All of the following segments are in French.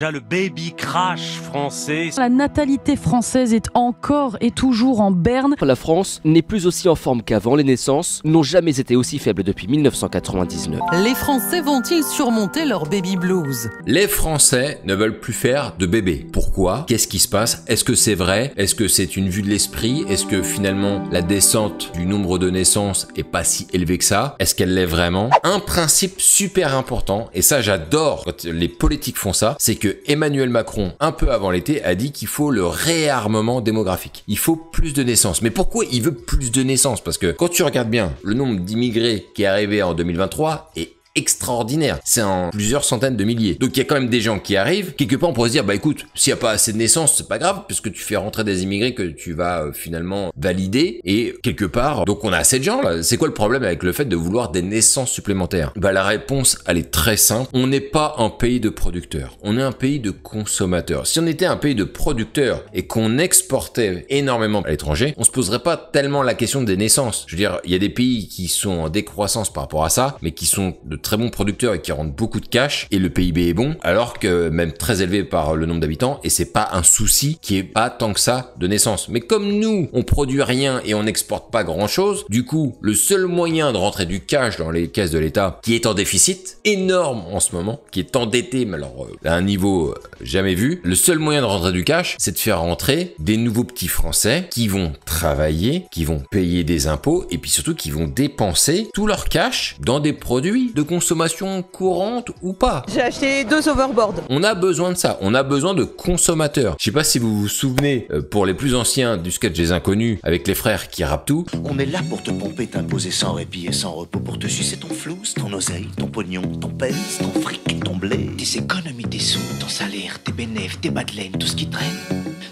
Déjà le baby crash français. La natalité française est encore et toujours en berne. La France n'est plus aussi en forme qu'avant. Les naissances n'ont jamais été aussi faibles depuis 1999. Les Français vont-ils surmonter leur baby blues? Les Français ne veulent plus faire de bébés. Pourquoi? Qu'est-ce qui se passe? Est-ce que c'est vrai? Est-ce que c'est une vue de l'esprit? Est-ce que finalement la descente du nombre de naissances est pas si élevée que ça? Est-ce qu'elle l'est vraiment? Un principe super important, et ça j'adore quand les politiques font ça, c'est que Emmanuel Macron, un peu avant l'été, a dit qu'il faut le réarmement démographique. Il faut plus de naissances. Mais pourquoi il veut plus de naissances? Parce que quand tu regardes bien, le nombre d'immigrés qui est arrivé en 2023 est extraordinaire. C'est en plusieurs centaines de milliers. Donc il y a quand même des gens qui arrivent. Quelque part on pourrait se dire, bah écoute, s'il n'y a pas assez de naissances, c'est pas grave, puisque tu fais rentrer des immigrés que tu vas finalement valider. Et quelque part, donc on a assez de gens là. C'est quoi le problème avec le fait de vouloir des naissances supplémentaires? Bah la réponse, elle est très simple. On n'est pas un pays de producteurs. On est un pays de consommateurs. Si on était un pays de producteurs et qu'on exportait énormément à l'étranger, on se poserait pas tellement la question des naissances. Je veux dire, il y a des pays qui sont en décroissance par rapport à ça, mais qui sont de très bons producteurs et qui rendent beaucoup de cash, et le PIB est bon, alors que même très élevé par le nombre d'habitants, et c'est pas un souci qui est pas tant que ça de naissance. Mais comme nous, on produit rien et on n'exporte pas grand chose, du coup, le seul moyen de rentrer du cash dans les caisses de l'État, qui est en déficit, énorme en ce moment, qui est endetté, mais alors à un niveau jamais vu, le seul moyen de rentrer du cash, c'est de faire rentrer des nouveaux petits Français qui vont travailler, qui vont payer des impôts, et puis surtout qui vont dépenser tout leur cash dans des produits de consommation courante ou pas. J'ai acheté 2 overboards. On a besoin de ça, on a besoin de consommateurs. Je sais pas si vous vous souvenez, pour les plus anciens, du sketch des Inconnus avec les frères qui rappent tout. On est là pour te pomper, t'imposer sans répit et sans repos, pour te sucer ton flouze, ton oseille, ton pognon, ton pèse, ton fric, ton blé, tes économies, tes sous, ton salaire, tes bénéfices, tes bas de laine, tout ce qui traîne.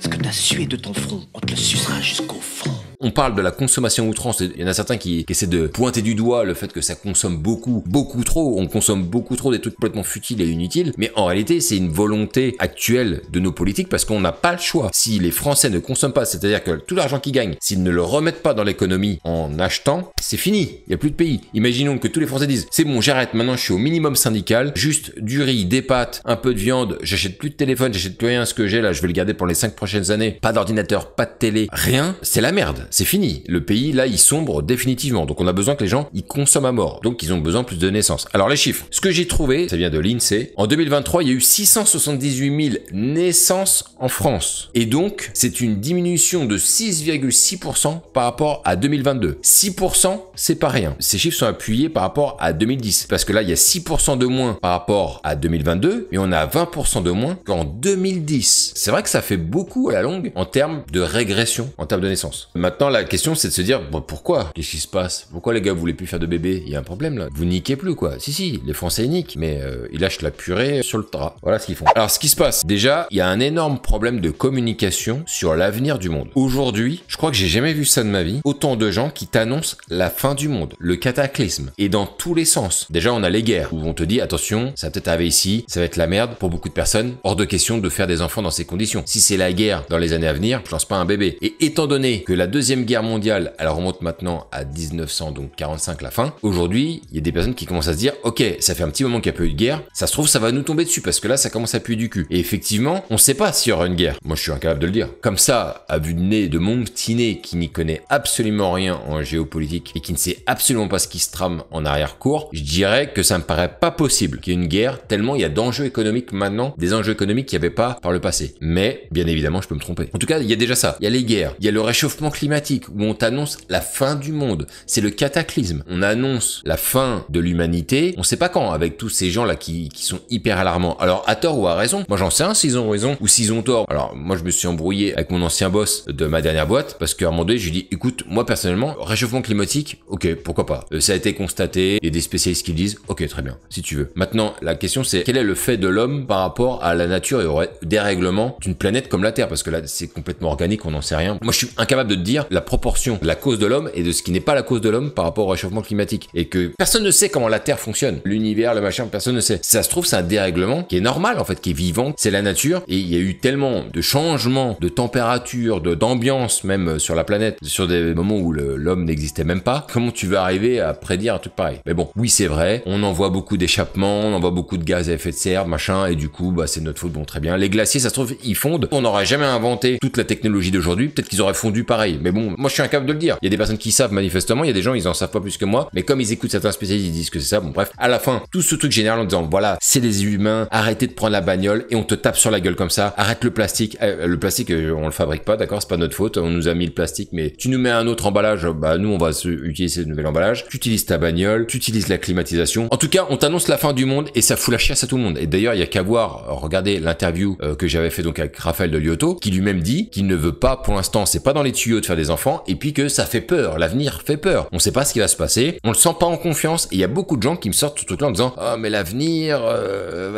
Ce que t'as sué de ton front, on te le sucera jusqu'au fond. On parle de la consommation outrance, il y en a certains qui essaient de pointer du doigt le fait que ça consomme beaucoup trop, on consomme beaucoup trop des trucs complètement futiles et inutiles, mais en réalité c'est une volonté actuelle de nos politiques parce qu'on n'a pas le choix. Si les Français ne consomment pas, c'est-à-dire que tout l'argent qu'ils gagnent, s'ils ne le remettent pas dans l'économie en achetant, c'est fini, il n'y a plus de pays. Imaginons que tous les Français disent, c'est bon, j'arrête, maintenant je suis au minimum syndical, juste du riz, des pâtes, un peu de viande, j'achète plus de téléphone, j'achète plus rien, ce que j'ai là, je vais le garder pour les 5 prochaines années, pas d'ordinateur, pas de télé, rien, c'est la merde. C'est fini. Le pays, là, il sombre définitivement. Donc, on a besoin que les gens, ils consomment à mort. Donc, ils ont besoin de plus de naissances. Alors, les chiffres. Ce que j'ai trouvé, ça vient de l'INSEE. En 2023, il y a eu 678 000 naissances en France. Et donc, c'est une diminution de 6,6% par rapport à 2022. 6%, c'est pas rien. Ces chiffres sont appuyés par rapport à 2010. Parce que là, il y a 6% de moins par rapport à 2022. Et on a 20% de moins qu'en 2010. C'est vrai que ça fait beaucoup à la longue en termes de régression, en termes de naissance. Maintenant, la question, c'est de se dire, bon, pourquoi? Qu'est-ce qui se passe? Pourquoi les gars, vous voulez plus faire de bébés? Il y a un problème, là. Vous niquez plus, quoi. Si, les Français ils niquent, mais ils lâchent la purée sur le drap. Voilà ce qu'ils font. Alors, ce qui se passe, déjà, il y a un énorme problème de communication sur l'avenir du monde. Aujourd'hui, je crois que j'ai jamais vu ça de ma vie. Autant de gens qui t'annoncent la fin du monde, le cataclysme, et dans tous les sens. Déjà, on a les guerres, où on te dit, attention, ça va peut-être arriver ici, ça va être la merde pour beaucoup de personnes. Hors de question de faire des enfants dans ces conditions. Si c'est la guerre dans les années à venir, je lance pas un bébé. Et étant donné que la Deuxième Guerre mondiale, elle remonte maintenant à 1945 la fin. Aujourd'hui, il y a des personnes qui commencent à se dire, ok, ça fait un petit moment qu'il n'y a pas eu de guerre, ça se trouve ça va nous tomber dessus parce que là ça commence à puer du cul. Et effectivement, on sait pas s'il y aura une guerre. Moi je suis incapable de le dire. Comme ça, à vue de nez de mon petit nez qui n'y connaît absolument rien en géopolitique et qui ne sait absolument pas ce qui se trame en arrière-cour, je dirais que ça me paraît pas possible qu'il y ait une guerre tellement il y a d'enjeux économiques maintenant, des enjeux économiques qu'il n'y avait pas par le passé. Mais, bien évidemment, je peux me tromper. En tout cas, il y a déjà ça. Il y a les guerres, il y a le réchauffement climatique où on t'annonce la fin du monde. C'est le cataclysme. On annonce la fin de l'humanité. On sait pas quand, avec tous ces gens-là qui sont hyper alarmants. Alors, à tort ou à raison, moi j'en sais un s'ils ont raison ou s'ils ont tort. Alors, moi je me suis embrouillé avec mon ancien boss de ma dernière boîte parce qu'à un moment donné, je lui ai dit, écoute, moi personnellement, réchauffement climatique, ok, pourquoi pas. Ça a été constaté, il y a des spécialistes qui le disent, ok, très bien, si tu veux. Maintenant, la question c'est, quel est le fait de l'homme par rapport à la nature et au dérèglement d'une planète comme la Terre? Parce que là, c'est complètement organique, on n'en sait rien. Moi, je suis incapable de te dire bien la proportion de la cause de l'homme et de ce qui n'est pas la cause de l'homme par rapport au réchauffement climatique. Et que personne ne sait comment la Terre fonctionne. L'univers, le machin, personne ne sait. Si ça se trouve, c'est un dérèglement qui est normal, en fait, qui est vivant. C'est la nature. Et il y a eu tellement de changements de température, d'ambiance, même sur la planète, sur des moments où l'homme n'existait même pas. Comment tu veux arriver à prédire un truc pareil? Mais bon, oui, c'est vrai. On envoie beaucoup d'échappements, on envoie beaucoup de gaz à effet de serre, machin, et du coup, bah, c'est notre faute. Bon, très bien. Les glaciers, ça se trouve, ils fondent. On n'aurait jamais inventé toute la technologie d'aujourd'hui. Peut-être qu'ils auraient fondu pareil. Mais bon, moi, je suis incapable de le dire. Il y a des personnes qui savent manifestement. Il y a des gens, ils en savent pas plus que moi. Mais comme ils écoutent certains spécialistes, ils disent que c'est ça. Bon, bref. À la fin, tout ce truc général en disant, voilà, c'est les humains. Arrêtez de prendre la bagnole et on te tape sur la gueule comme ça. Arrête le plastique. Le plastique, on le fabrique pas, d'accord? C'est pas notre faute. On nous a mis le plastique, mais tu nous mets un autre emballage. Bah, nous, on va utiliser le nouvel emballage. Tu utilises ta bagnole. Tu utilises la climatisation. En tout cas, on t'annonce la fin du monde et ça fout la chiasse à tout le monde. Et d'ailleurs, il y a qu'à voir, regardez l'interview que j'avais fait donc avec Raphaël de Lyoto, qui lui-même dit qu'il ne veut pas, pour l'instant, c'est pas dans les tuyaux de faire des enfants, et puis que ça fait peur, l'avenir fait peur. On sait pas ce qui va se passer, on le sent pas en confiance, et il y a beaucoup de gens qui me sortent tout truc-là en disant, ah, mais l'avenir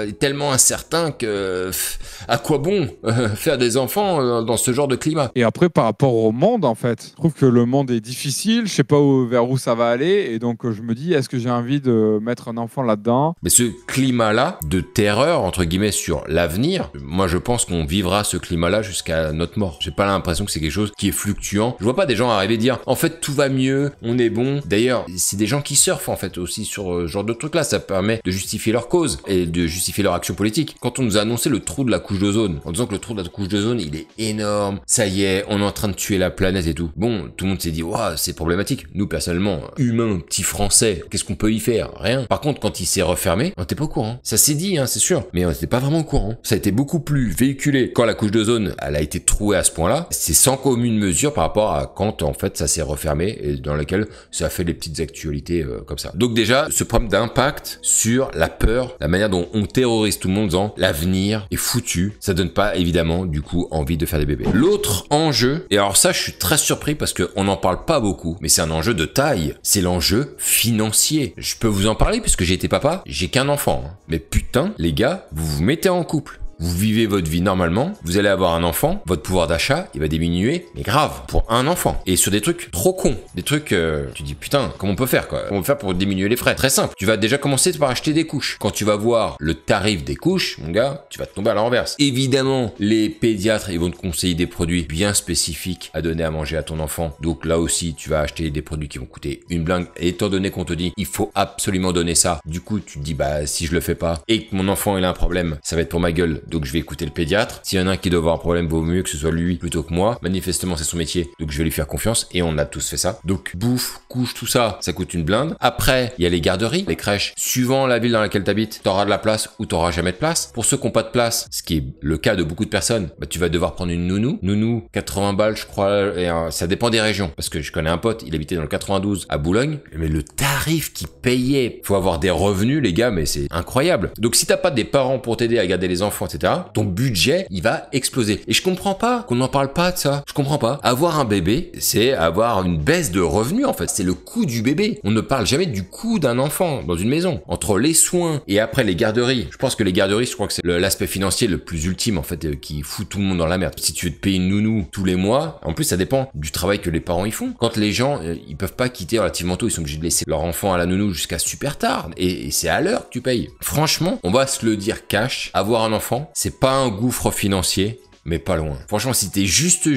est tellement incertain que, à quoi bon faire des enfants dans ce genre de climat? Et après, par rapport au monde, en fait, je trouve que le monde est difficile, je sais pas vers où ça va aller, et donc je me dis, est-ce que j'ai envie de mettre un enfant là-dedans? Mais ce climat-là, de terreur, entre guillemets, sur l'avenir, moi je pense qu'on vivra ce climat-là jusqu'à notre mort. J'ai pas l'impression que c'est quelque chose qui est fluctuant. Je vois pas des gens arriver et dire, en fait, tout va mieux, on est bon. D'ailleurs, c'est des gens qui surfent, en fait, aussi sur ce genre de trucs-là. Ça permet de justifier leur cause et de justifier leur action politique. Quand on nous a annoncé le trou de la couche d'ozone, en disant que le trou de la couche d'ozone, il est énorme, ça y est, on est en train de tuer la planète et tout. Bon, tout le monde s'est dit, waouh, c'est problématique. Nous, personnellement, humains, petits français, qu'est-ce qu'on peut y faire? Rien. Par contre, quand il s'est refermé, on était pas au courant. Ça s'est dit, hein, c'est sûr, mais on était pas vraiment au courant. Ça a été beaucoup plus véhiculé quand la couche d'ozone, elle a été trouée à ce point-là. C'est sans commune mesure par rapport à quand, en fait, ça s'est refermé et dans laquelle ça a fait des petites actualités comme ça. Donc déjà, ce problème d'impact sur la peur, la manière dont on terrorise tout le monde en disant l'avenir est foutu, ça donne pas évidemment du coup envie de faire des bébés. L'autre enjeu, et alors ça je suis très surpris parce qu'on n'en parle pas beaucoup, mais c'est un enjeu de taille, c'est l'enjeu financier. Je peux vous en parler puisque j'ai été papa, j'ai qu'un enfant, hein. Mais putain les gars, vous vous mettez en couple. Vous vivez votre vie normalement, vous allez avoir un enfant, votre pouvoir d'achat, il va diminuer, mais grave, pour un enfant. Et sur des trucs trop cons, des trucs, tu dis putain, comment on peut faire quoi? Comment on peut faire pour diminuer les frais? Très simple, tu vas déjà commencer par acheter des couches. Quand tu vas voir le tarif des couches, mon gars, tu vas te tomber à la renverse. Évidemment, les pédiatres, ils vont te conseiller des produits bien spécifiques à donner à manger à ton enfant. Donc là aussi, tu vas acheter des produits qui vont coûter une blinde. Et étant donné qu'on te dit, il faut absolument donner ça, du coup, tu te dis, bah si je le fais pas et que mon enfant il a un problème, ça va être pour ma gueule. Donc je vais écouter le pédiatre. S'il y en a un qui doit avoir un problème, vaut mieux que ce soit lui plutôt que moi. Manifestement, c'est son métier, donc je vais lui faire confiance et on a tous fait ça. Donc bouffe, couche, tout ça, ça coûte une blinde. Après, il y a les garderies, les crèches. Suivant la ville dans laquelle t'habites, t'auras de la place ou t'auras jamais de place. Pour ceux qui n'ont pas de place, ce qui est le cas de beaucoup de personnes, bah tu vas devoir prendre une nounou. Nounou, 80 balles, je crois, et ça dépend des régions. Parce que je connais un pote, il habitait dans le 92 à Boulogne, mais le tarif qu'il payait, faut avoir des revenus, les gars, mais c'est incroyable. Donc si t'as pas des parents pour t'aider à garder les enfants, etc., ton budget, il va exploser. Et je comprends pas qu'on n'en parle pas de ça. Je comprends pas. Avoir un bébé, c'est avoir une baisse de revenus, en fait. C'est le coût du bébé. On ne parle jamais du coût d'un enfant dans une maison. Entre les soins et après les garderies. Je pense que les garderies, je crois que c'est l'aspect financier le plus ultime, en fait, qui fout tout le monde dans la merde. Si tu veux te payer une nounou tous les mois, en plus, ça dépend du travail que les parents y font. Quand les gens, ils peuvent pas quitter relativement tôt, ils sont obligés de laisser leur enfant à la nounou jusqu'à super tard. Et c'est à l'heure que tu payes. Franchement, on va se le dire cash. Avoir un enfant, c'est pas un gouffre financier, mais pas loin. Franchement, si t'es juste,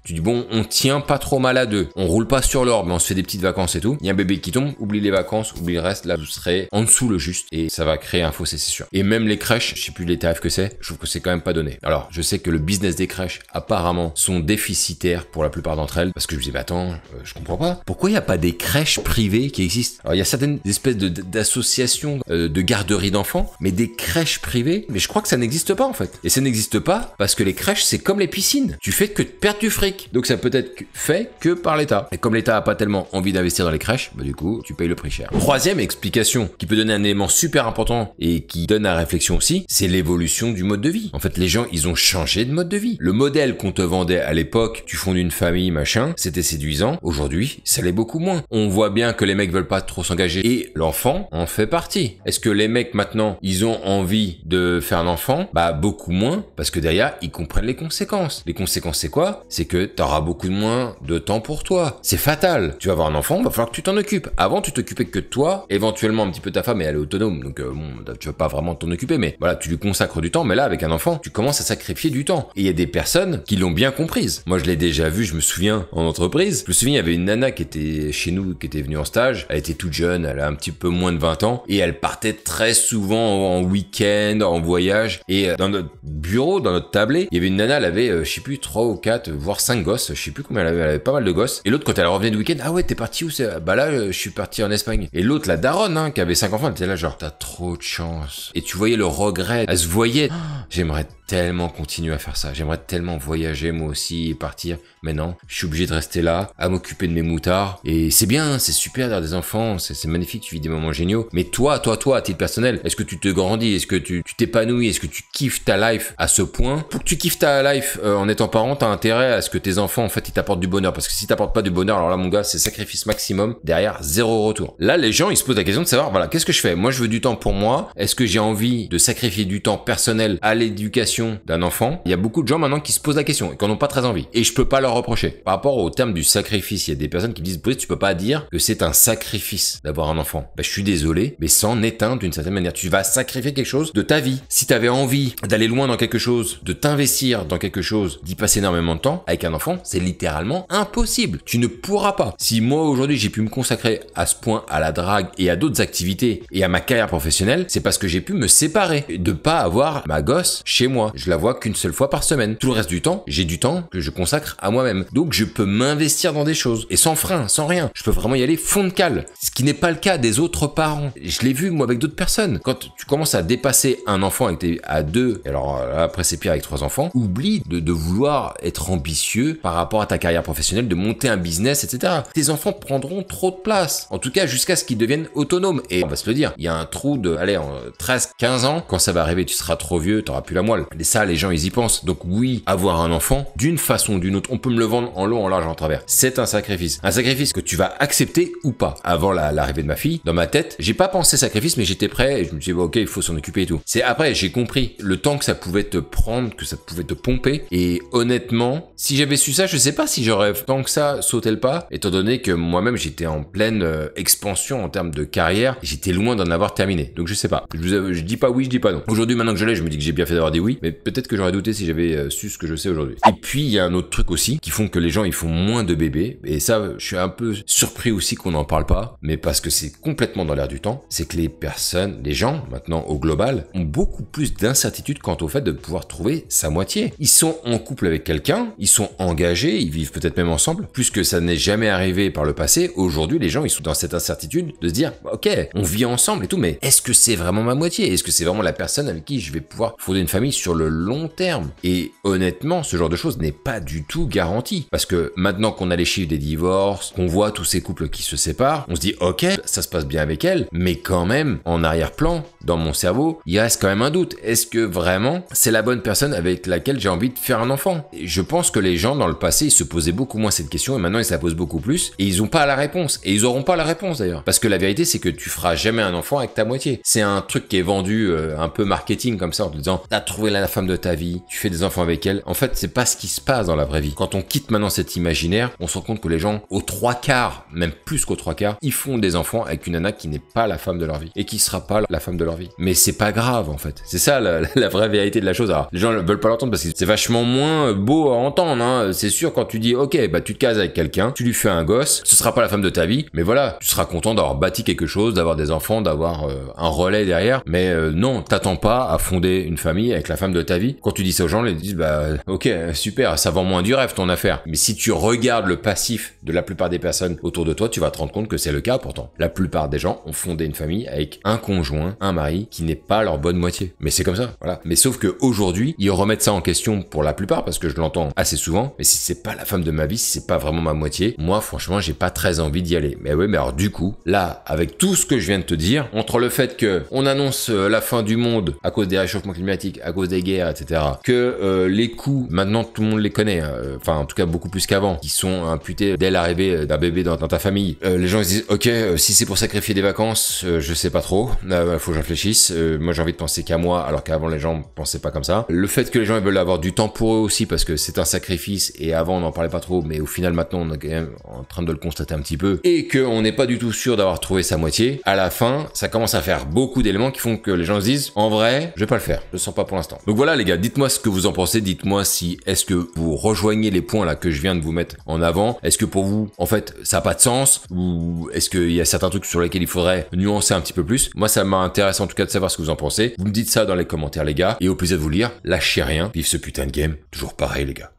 tu dis bon, on tient pas trop mal à deux, on roule pas sur l'or, mais on se fait des petites vacances et tout. Il y a un bébé qui tombe, oublie les vacances, oublie le reste, là vous serez en dessous le juste et ça va créer un fossé, c'est sûr. Et même les crèches, je sais plus les tarifs que c'est, je trouve que c'est quand même pas donné. Alors, je sais que le business des crèches, apparemment, sont déficitaires pour la plupart d'entre elles, parce que je me dis, bah attends, je comprends pas. Pourquoi il y a pas des crèches privées qui existent? Alors, il y a certaines espèces d'associations de garderies d'enfants, mais des crèches privées, mais je crois que ça n'existe pas en fait. Et ça n'existe pas parce que les crèches, c'est comme les piscines. Tu fais que perdre du fric. Donc ça peut être fait que par l'État. Et comme l'État a pas tellement envie d'investir dans les crèches, bah du coup, tu payes le prix cher. Troisième explication qui peut donner un élément super important et qui donne à réflexion aussi, c'est l'évolution du mode de vie. En fait, les gens, ils ont changé de mode de vie. Le modèle qu'on te vendait à l'époque, tu fondes une famille, machin, c'était séduisant. Aujourd'hui, ça l'est beaucoup moins. On voit bien que les mecs veulent pas trop s'engager et l'enfant en fait partie. Est-ce que les mecs maintenant, ils ont envie de faire un enfant? Bah beaucoup moins parce que derrière, ils comprennent les conséquences. Les conséquences, c'est quoi? C'est que t'auras beaucoup moins de temps pour toi. C'est fatal. Tu vas avoir un enfant, va falloir que tu t'en occupes. Avant, tu t'occupais que de toi, éventuellement un petit peu ta femme, et elle est autonome, donc bon, tu vas pas vraiment t'en occuper, mais voilà, tu lui consacres du temps. Mais là, avec un enfant, tu commences à sacrifier du temps. Et il y a des personnes qui l'ont bien comprise. Moi, je l'ai déjà vu, je me souviens, en entreprise. Je me souviens, il y avait une nana qui était chez nous, qui était venue en stage. Elle était toute jeune, elle a un petit peu moins de 20 ans, et elle partait très souvent en week-end, en voyage. Et dans notre bureau, dans notre tablé, il y avait une nana, elle avait, je sais plus, 3 ou 4, voire 5 gosses, je sais plus combien elle avait pas mal de gosses. Et l'autre, quand elle revenait de week-end, ah ouais, t'es parti où? Bah là, je suis parti en Espagne. Et l'autre, la daronne, hein, qui avait 5 enfants, elle était là genre, t'as trop de chance. Et tu voyais le regret, elle se voyait, j'aimerais tellement continuer à faire ça, j'aimerais tellement voyager moi aussi et partir, mais non, je suis obligé de rester là, à m'occuper de mes moutards, et c'est bien, c'est super d'avoir des enfants, c'est magnifique, tu vis des moments géniaux, mais toi, à titre personnel, est-ce que tu te grandis, est-ce que tu t'épanouis, est-ce que tu kiffes ta life à ce point? Pour que tu kiffes ta life en étant parent, t'as intérêt à ce que tes enfants, en fait, ils t'apportent du bonheur, parce que si t'apportes pas du bonheur, alors là, mon gars, c'est sacrifice maximum, derrière, zéro retour. Là, les gens, ils se posent la question de savoir, voilà, qu'est-ce que je fais? Moi, je veux du temps pour moi, est-ce que j'ai envie de sacrifier du temps personnel à l'éducation d'un enfant? Il y a beaucoup de gens maintenant qui se posent la question et qui n'en ont pas très envie. Et je peux pas leur reprocher. Par rapport au terme du sacrifice, il y a des personnes qui disent, tu peux pas dire que c'est un sacrifice d'avoir un enfant. Bah, je suis désolé, mais c'en est un d'une certaine manière. Tu vas sacrifier quelque chose de ta vie. Si tu avais envie d'aller loin dans quelque chose, de t'investir dans quelque chose, d'y passer énormément de temps, avec un enfant, c'est littéralement impossible. Tu ne pourras pas. Si moi aujourd'hui j'ai pu me consacrer à ce point à la drague et à d'autres activités et à ma carrière professionnelle, c'est parce que j'ai pu me séparer, de pas avoir ma gosse chez moi. Je la vois qu'une seule fois par semaine. Tout le reste du temps, j'ai du temps que je consacre à moi-même. Donc je peux m'investir dans des choses et sans frein, sans rien. Je peux vraiment y aller fond de cale. Ce qui n'est pas le cas des autres parents. Je l'ai vu moi avec d'autres personnes. Quand tu commences à dépasser un enfant avec à 2, alors là, après c'est pire avec 3 enfants, oublie de vouloir être ambitieux par rapport à ta carrière professionnelle, de monter un business, etc. Tes enfants prendront trop de place. En tout cas, jusqu'à ce qu'ils deviennent autonomes. Et on va se le dire, il y a un trou de, allez, en 13-15 ans, quand ça va arriver, tu seras trop vieux, t'auras plus la moelle. Et ça, les gens, ils y pensent. Donc oui, avoir un enfant, d'une façon ou d'une autre, on peut me le vendre en long, en large, en travers. C'est un sacrifice. Un sacrifice que tu vas accepter ou pas. Avant l'arrivée de ma fille, dans ma tête, j'ai pas pensé sacrifice, mais j'étais prêt et je me suis dit, ok, il faut s'en occuper et tout. C'est après, j'ai compris le temps que ça pouvait te prendre, que ça pouvait te pomper. Et honnêtement, si j'avais su ça, je sais pas si j'aurais tant que ça sauté le pas, étant donné que moi-même, j'étais en pleine expansion en termes de carrière. J'étais loin d'en avoir terminé. Donc je sais pas. Je dis pas oui, je dis pas non. Aujourd'hui, maintenant que je l'ai, je me dis que j'ai bien fait d'avoir dit oui, mais peut-être que j'aurais douté si j'avais su ce que je sais aujourd'hui. Et puis, il y a un autre truc aussi qui font que les gens, ils font moins de bébés. Et ça, je suis un peu surpris aussi qu'on n'en parle pas, mais parce que c'est complètement dans l'air du temps. C'est que les gens, maintenant, au global, ont beaucoup plus d'incertitude quant au fait de pouvoir trouver sa moitié. Ils sont en couple avec quelqu'un, ils sont engagés, ils vivent peut-être même ensemble. Puisque ça n'est jamais arrivé par le passé, aujourd'hui, les gens, ils sont dans cette incertitude de se dire, ok, on vit ensemble et tout, mais est-ce que c'est vraiment ma moitié? Est-ce que c'est vraiment la personne avec qui je vais pouvoir fonder une famille sur le long terme? Et honnêtement, ce genre de choses n'est pas du tout garanti. Parce que maintenant qu'on a les chiffres des divorces, qu'on voit tous ces couples qui se séparent, on se dit, ok, ça se passe bien avec elle, mais quand même, en arrière-plan, dans mon cerveau, il reste quand même un doute. Est-ce que vraiment, c'est la bonne personne avec laquelle j'ai envie de faire un enfant? Et je pense que les gens, dans le passé, ils se posaient beaucoup moins cette question, et maintenant, ils se la posent beaucoup plus, et ils n'ont pas la réponse. Et ils auront pas la réponse, d'ailleurs. Parce que la vérité, c'est que tu feras jamais un enfant avec ta moitié. C'est un truc qui est vendu un peu marketing, comme ça, en te disant, t'as trouvé la femme de ta vie, tu fais des enfants avec elle. En fait, c'est pas ce qui se passe dans la vraie vie. Quand on quitte maintenant cet imaginaire, on se rend compte que les gens, aux 3/4, même plus qu'aux 3/4, ils font des enfants avec une nana qui n'est pas la femme de leur vie et qui sera pas la femme de leur vie. Mais c'est pas grave, en fait. C'est ça la vraie vérité de la chose. Alors, les gens ne veulent pas l'entendre parce que c'est vachement moins beau à entendre, hein. C'est sûr, quand tu dis, ok, bah tu te cases avec quelqu'un, tu lui fais un gosse, ce sera pas la femme de ta vie, mais voilà, tu seras content d'avoir bâti quelque chose, d'avoir des enfants, d'avoir un relais derrière. Mais non, t'attends pas à fonder une famille avec la femme de ta vie. Quand tu dis ça aux gens, ils disent, bah ok, super, ça vend moins du rêve ton affaire. Mais si tu regardes le passif de la plupart des personnes autour de toi, tu vas te rendre compte que c'est le cas pourtant. La plupart des gens ont fondé une famille avec un conjoint, un mari qui n'est pas leur bonne moitié. Mais c'est comme ça, voilà. Mais sauf que aujourd'hui, ils remettent ça en question pour la plupart parce que je l'entends assez souvent. Mais si c'est pas la femme de ma vie, si c'est pas vraiment ma moitié, moi franchement, j'ai pas très envie d'y aller. Mais ouais, mais alors du coup, là, avec tout ce que je viens de te dire, entre le fait que on annonce la fin du monde à cause des réchauffements climatiques, à cause des guerres, etc. Que les coups, maintenant tout le monde les connaît, enfin en tout cas beaucoup plus qu'avant, qui sont imputés dès l'arrivée d'un bébé dans ta famille. Les gens ils se disent ok, si c'est pour sacrifier des vacances, je sais pas trop, faut que je réfléchisse. Moi j'ai envie de penser qu'à moi, alors qu'avant les gens pensaient pas comme ça. Le fait que les gens ils veulent avoir du temps pour eux aussi parce que c'est un sacrifice, et avant on n'en parlait pas trop, mais au final maintenant on est quand même en train de le constater un petit peu, et qu'on n'est pas du tout sûr d'avoir trouvé sa moitié. À la fin, ça commence à faire beaucoup d'éléments qui font que les gens se disent en vrai, je vais pas le faire, je le sens pas pour l'instant. Donc voilà les gars, dites-moi ce que vous en pensez, dites-moi si est-ce que vous rejoignez les points là que je viens de vous mettre en avant, est-ce que pour vous en fait ça a pas de sens, ou est-ce qu'il y a certains trucs sur lesquels il faudrait nuancer un petit peu plus. Moi ça m'intéresse en tout cas de savoir ce que vous en pensez. Vous me dites ça dans les commentaires les gars, et au plaisir de vous lire. Lâchez rien, vive ce putain de game, toujours pareil les gars.